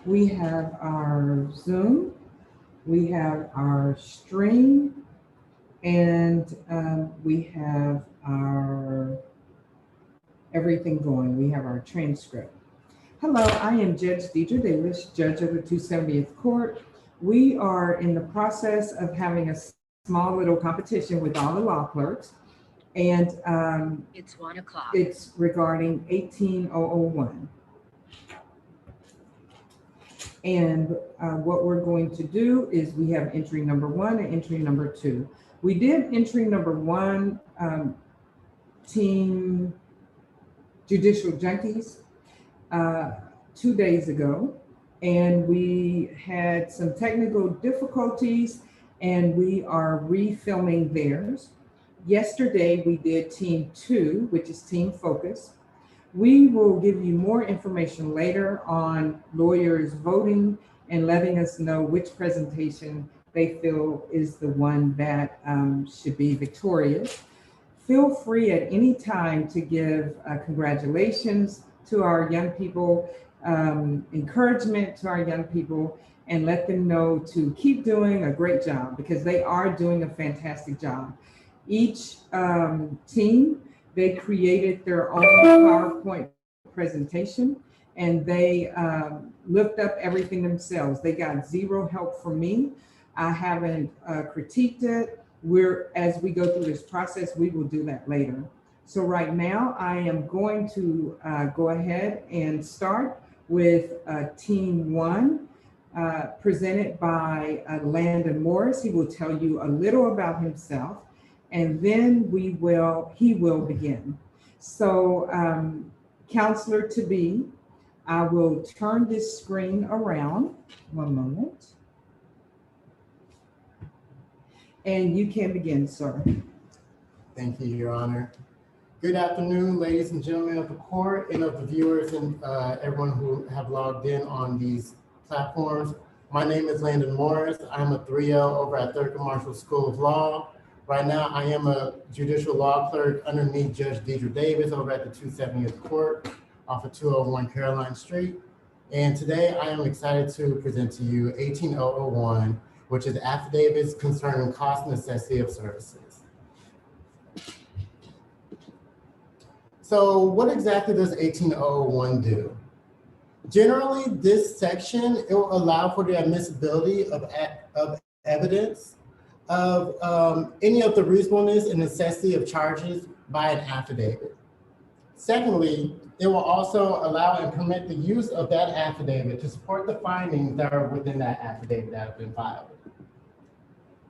We have our Zoom, we have our stream, and we have our everything going. We have our transcript. Hello, I am Judge Deidre Davis, Judge of the 270th Court. We are in the process of having a small little competition with all the law clerks, and It's 1 o'clock. it's regarding 18001. And what we're going to do is we have entry number 1 and entry number 2. We did entry number 1, Team Judicial Junkies, 2 days ago, and we had some technical difficulties and we are refilming theirs. Yesterday we did Team 2, which is Team Focus. We will give you more information later on lawyers voting and letting us know which presentation they feel is the one that should be victorious. Feel free at any time to give congratulations to our young people, encouragement to our young people, and let them know to keep doing a great job because they are doing a fantastic job. Each team, they created their own PowerPoint presentation and they looked up everything themselves. They got zero help from me. I haven't critiqued it. As we go through this process, we will do that later. So right now I am going to go ahead and start with Team 1, presented by Landon Morris. He will tell you a little about himself, and then he will begin. So counselor to be, I will turn this screen around, one moment. And you can begin, sir. Thank you, Your Honor. Good afternoon, ladies and gentlemen of the court and of the viewers and everyone who have logged in on these platforms. My name is Landon Morris. I'm a 3L over at Thurgood Marshall School of Law. Right now, I am a judicial law clerk underneath Judge Deidre Davis over at the 270th Court off of 201 Caroline Street. And today I am excited to present to you 18001, which is affidavits concerning cost and necessity of services. So what exactly does 18001 do? Generally, this section, it will allow for the admissibility of evidence of any of the reasonableness and necessity of charges by an affidavit. Secondly, it will also allow and permit the use of that affidavit to support the findings that are within that affidavit that have been filed.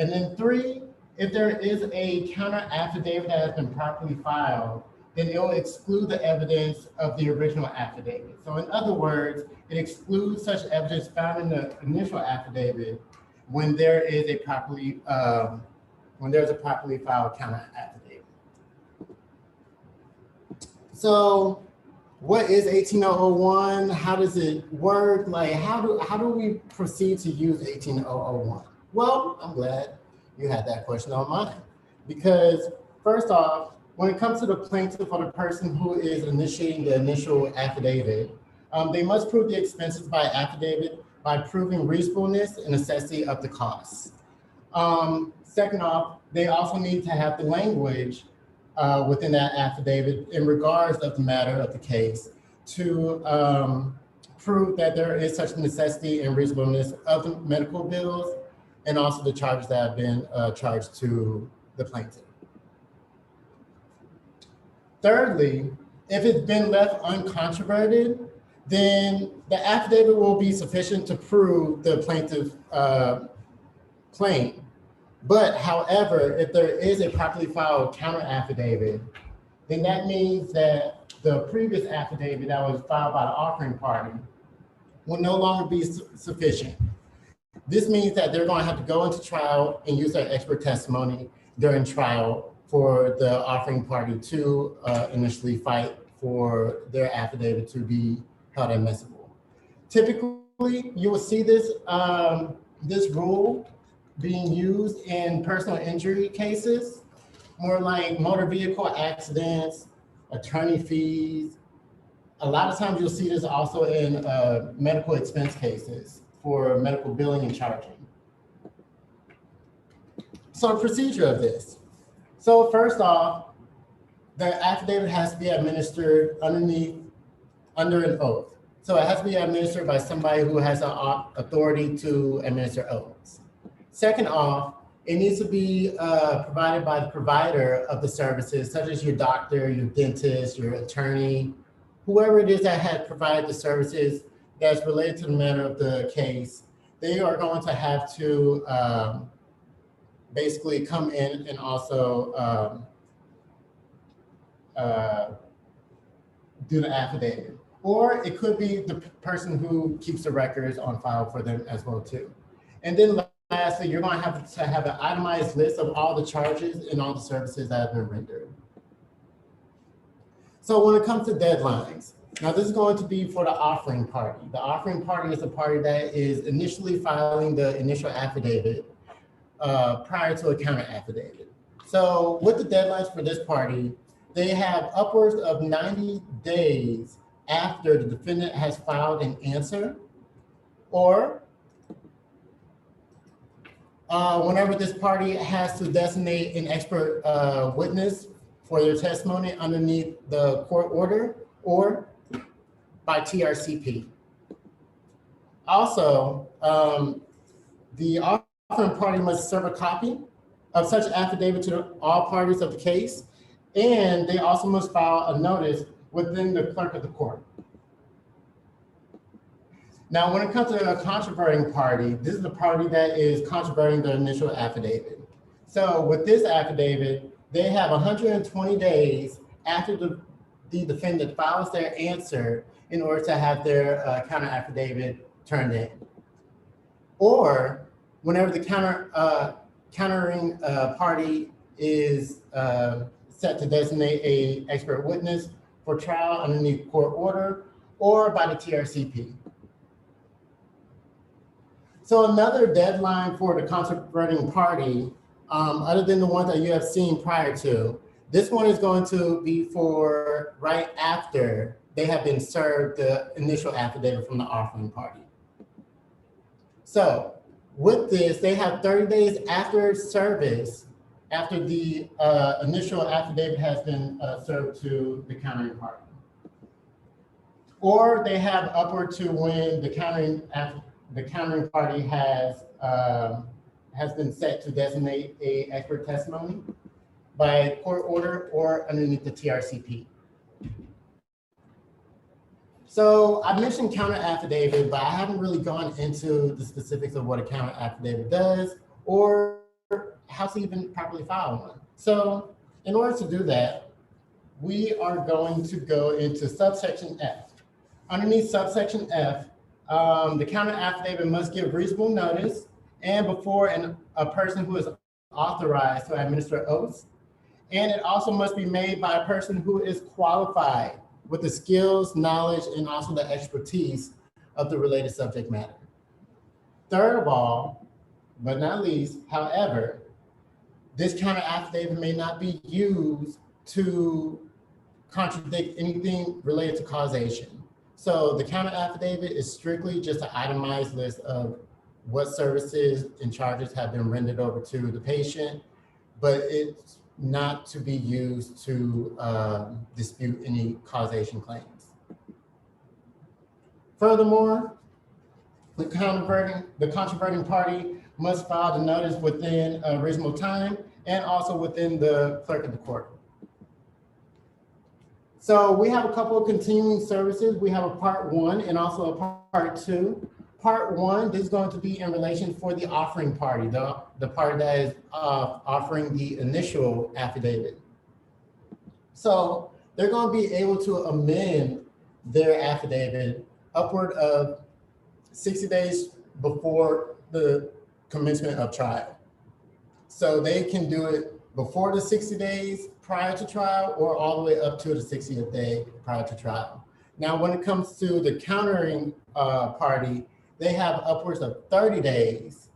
And then 3, if there is a counter affidavit that has been properly filed, then it will exclude the evidence of the original affidavit. So in other words, it excludes such evidence found in the initial affidavit when there is a properly filed counter affidavit. So what is 18001? How does it work? Like how do we proceed to use 18001? Well, I'm glad you had that question on mind, because first off, when it comes to the plaintiff or the person who is initiating the initial affidavit, they must prove the expenses by affidavit by proving reasonableness and necessity of the costs. Second off, they also need to have the language within that affidavit in regards of the matter of the case to prove that there is such necessity and reasonableness of the medical bills and also the charges that have been charged to the plaintiff. Thirdly, if it's been left uncontroverted, then the affidavit will be sufficient to prove the plaintiff's claim. But however, if there is a properly filed counter affidavit, then that means that the previous affidavit that was filed by the offering party will no longer be sufficient. This means that they're going to have to go into trial and use their expert testimony during trial for the offering party to initially fight for their affidavit to be held admissible. Typically, you will see this, this rule being used in personal injury cases, more like motor vehicle accidents, attorney fees, A lot of times you'll see this also in medical expense cases for medical billing and charging. So the procedure of this. So first off, the affidavit has to be administered under an oath. So it has to be administered by somebody who has the authority to administer oaths. Second off, it needs to be provided by the provider of the services, such as your doctor, your dentist, your attorney, whoever it is that has provided the services that's related to the matter of the case. They are going to have to basically come in and also do the affidavit. Or it could be the person who keeps the records on file for them as well too. And then lastly, you're going to have an itemized list of all the charges and all the services that have been rendered. So when it comes to deadlines, now this is going to be for the offering party. The offering party is the party that is initially filing the initial affidavit prior to a counter affidavit. So with the deadlines for this party, they have upwards of 90 days after the defendant has filed an answer, or whenever this party has to designate an expert witness for their testimony underneath the court order or by TRCP. Also, the offering party must serve a copy of such affidavit to all parties of the case, and they also must file a notice within the clerk of the court. Now, when it comes to a controverting party, this is the party that is controverting the initial affidavit. So with this affidavit, they have 120 days after the defendant files their answer in order to have their counter affidavit turned in. Or whenever the countering party is set to designate an expert witness for trial underneath court order or by the TRCP. So another deadline for the controverting party, other than the ones that you have seen prior to, this one is going to be for right after they have been served the initial affidavit from the offering party. So with this, they have 30 days after service, after the initial affidavit has been served to the countering party. Or they have upward to when the countering party has been set to designate a expert testimony by court order or underneath the TRCP. So I mentioned counter affidavit, but I haven't really gone into the specifics of what a counter affidavit does or how to even properly file one. So in order to do that, we are going to go into subsection F. Underneath subsection F, the counter affidavit must give reasonable notice and before a person who is authorized to administer oaths. And it also must be made by a person who is qualified with the skills, knowledge, and also the expertise of the related subject matter. Third of all, but not least, however, this counter affidavit may not be used to contradict anything related to causation. So the counter affidavit is strictly just an itemized list of what services and charges have been rendered over to the patient, but it's not to be used to dispute any causation claims. Furthermore, the controverting party must file the notice within a reasonable time and also within the clerk of the court. So we have a couple of continuing services. We have a part 1 and also a part 2. Part 1 is going to be in relation for the offering party, the party that is offering the initial affidavit. So they're going to be able to amend their affidavit upward of 60 days before the commencement of trial. So they can do it before the 60 days prior to trial or all the way up to the 60th day prior to trial. Now, when it comes to the countering party, they have upwards of 30 days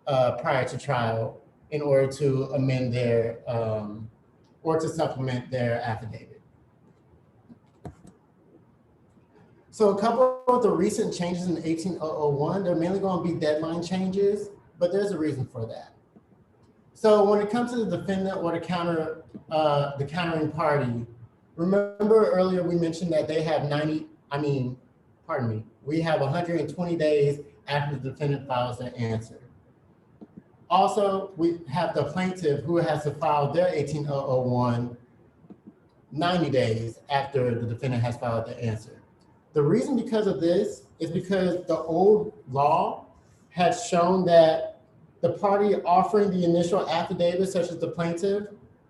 prior to trial in order to amend their, or to supplement their affidavit. So a couple of the recent changes in 18001, they're mainly going to be deadline changes, but there's a reason for that. So when it comes to the defendant or the countering party, remember earlier we mentioned that they have we have 120 days after the defendant files their answer. Also, we have the plaintiff who has to file their 18001 90 days after the defendant has filed their answer. The reason because of this is because the old law has shown that the party offering the initial affidavit, such as the plaintiff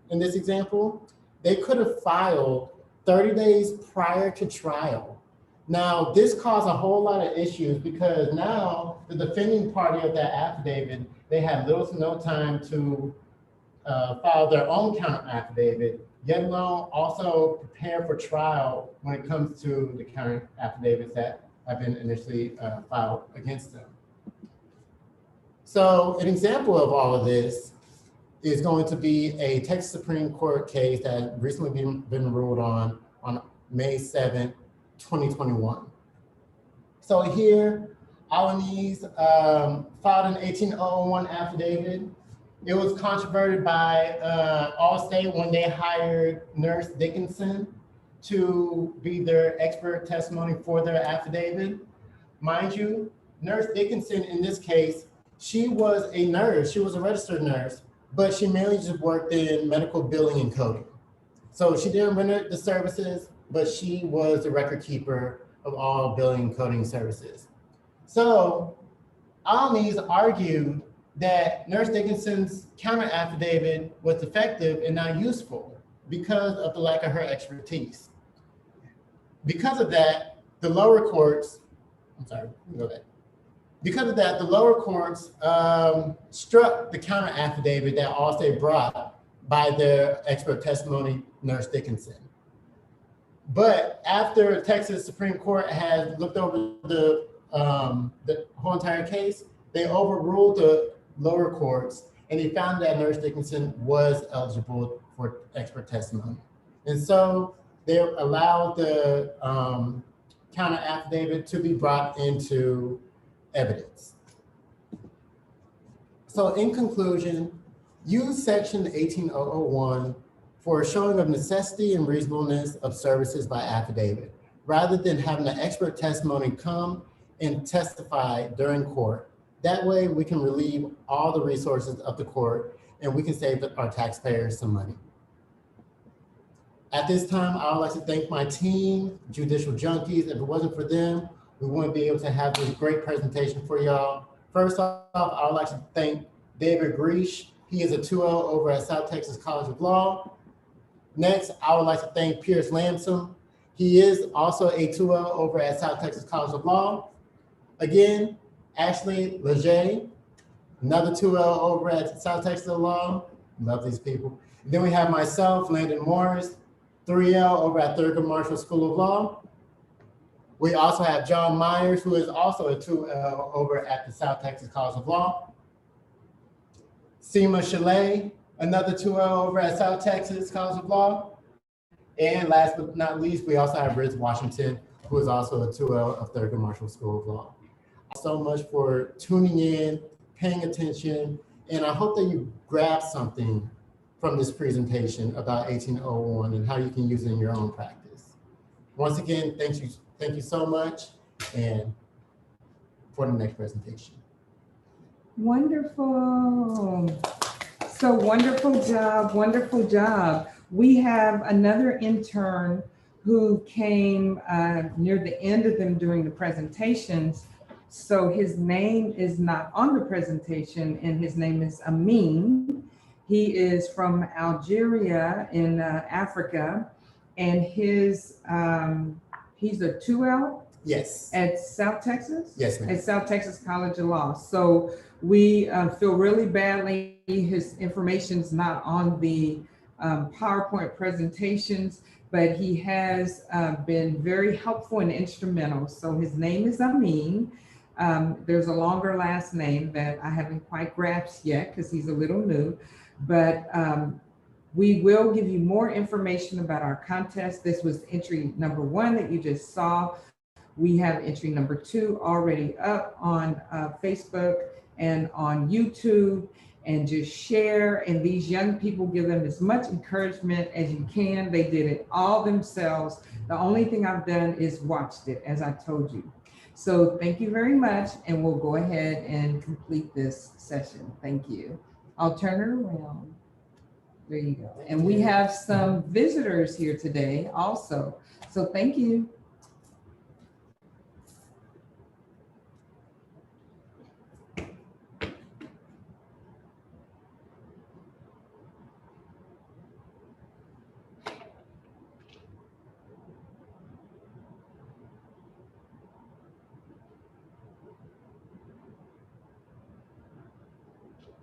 in this example, they could have filed 30 days prior to trial. Now, this caused a whole lot of issues because now the defending party of that affidavit, they had little to no time to file their own counter affidavit, yet alone also prepare for trial when it comes to the counter affidavits that have been initially filed against them. So an example of all of this is going to be a Texas Supreme Court case that recently been ruled on May 7th, 2021. So here, Alanis filed an 18001 affidavit. It was controverted by Allstate when they hired Nurse Dickinson to be their expert testimony for their affidavit. Mind you, Nurse Dickinson in this case, she was a nurse, she was a registered nurse, but she mainly just worked in medical billing and coding. So she didn't render the services, but she was the record keeper of all billing and coding services. So Alanis argued that Nurse Dickinson's counter affidavit was defective and not useful because of the lack of her expertise. Because of that, the lower courts, Because of that, the lower courts struck the counter affidavit that Allstate brought by their expert testimony, Nurse Dickinson. But after Texas Supreme Court had looked over the whole entire case, they overruled the lower courts and they found that Nurse Dickinson was eligible for expert testimony. And so they allowed the counter affidavit to be brought into evidence. So in conclusion, use section 18001 for a showing of necessity and reasonableness of services by affidavit, rather than having the expert testimony come and testify during court. That way we can relieve all the resources of the court and we can save our taxpayers some money. At this time, I would like to thank my team, Judicial Junkies. If it wasn't for them, we wouldn't be able to have this great presentation for y'all. First off, I would like to thank David Greesh. He is a 2L over at South Texas College of Law. Next, I would like to thank Pierce Lamson. He is also a 2L over at South Texas College of Law. Again, Ashley Leger, another 2L over at South Texas Law. Love these people. Then we have myself, Landon Morris, 3L over at Thurgood Marshall School of Law. We also have John Myers, who is also a 2L over at the South Texas College of Law. Seema Chalet, another 2L over at South Texas College of Law. And last but not least, we also have Riz Washington, who is also a 2L of Thurgood Marshall School of Law. So much for tuning in, paying attention, and I hope that you grab something from this presentation about 18001 and how you can use it in your own practice. Once again, thank you so much, and for the next presentation. Wonderful. So wonderful job, wonderful job. We have another intern who came near the end of them during the presentations. So his name is not on the presentation, and his name is Amin. He is from Algeria in Africa, and he's a 2L? Yes. At South Texas? Yes, ma'am. At South Texas College of Law. So we feel really badly his information's not on the PowerPoint presentations, but he has been very helpful and instrumental. So his name is Amin. There's a longer last name that I haven't quite grasped yet because he's a little new, but we will give you more information about our contest. This was entry number 1 that you just saw. We have entry number 2 already up on Facebook and on YouTube, and just share. And these young people, give them as much encouragement as you can. They did it all themselves. The only thing I've done is watched it, as I told you. So thank you very much, and we'll go ahead and complete this session. Thank you. I'll turn it around. There you go. And we have some visitors here today also. So thank you.